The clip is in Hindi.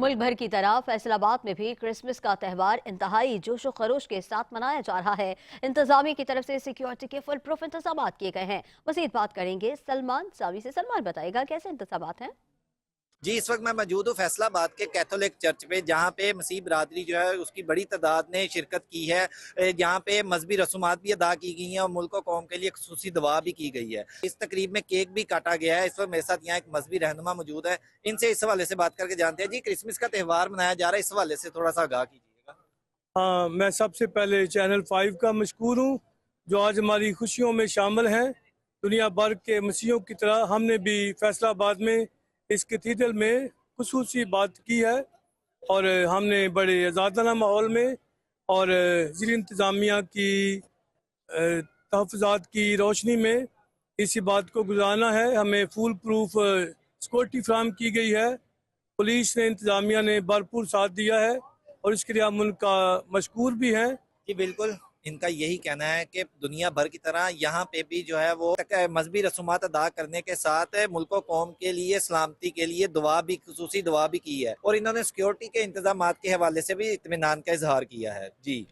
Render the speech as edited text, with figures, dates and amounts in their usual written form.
मुल्क भर की तरह फैसलाबाद में भी क्रिसमस का त्यौहार इंतहाई जोशो खरोश के साथ मनाया जा रहा है। इंतजामिया की तरफ से सिक्योरिटी के फुल प्रूफ इंतजाम किए गए हैं। मजीद बात करेंगे सलमान सावी से। सलमान बताएगा कैसे इंतजाम हैं। जी, इस वक्त मैं मौजूद हूँ फैसलाबाद के कैथोलिक चर्च पे, जहाँ पे मसीह बिरादरी जो है उसकी बड़ी तादाद ने शिरकत की है। जहाँ पे मजहबी रसूमात भी अदा की गई हैं और मुल्क और कौम के लिए खसूसी दुआ भी की गई है। इस तकरीब में केक भी काटा गया है। इस वक्त मेरे साथ यहाँ एक मजहबी रहनुमा मौजूद है, इनसे इस हवाले से बात करके जानते हैं। जी, क्रिसमस का त्यौहार मनाया जा रहा है, इस हवाले से थोड़ा सा आगाह कीजिएगा। हाँ, मैं सबसे पहले चैनल 5 का मशकूर हूँ जो आज हमारी खुशियों में शामिल हैं। दुनिया भर के मसीहों की तरह हमने भी फैसलाबाद में इस कैथीड्रल में खुसूसी बात की है और हमने बड़े आज़ादाना माहौल में और ज़िली इंतज़ामिया की तहफ़्फ़ुज़ात की रोशनी में इसी बात को गुजारना है। हमें फुल प्रूफ सिक्योरिटी फ्राहम की गई है। पुलिस ने, इंतज़ामिया ने भरपूर साथ दिया है और इसके लिए हम उनका मशकूर भी हैं। जी बिल्कुल, इनका यही कहना है कि दुनिया भर की तरह यहाँ पे भी जो है वो मजहबी रसूमात अदा करने के साथ मुल्क और कौम के लिए, सलामती के लिए दुआ भी, खसूसी दुआ भी की है और इन्होंने सिक्योरिटी के इंतजाम के हवाले से भी इत्मीनान का इजहार किया है। जी।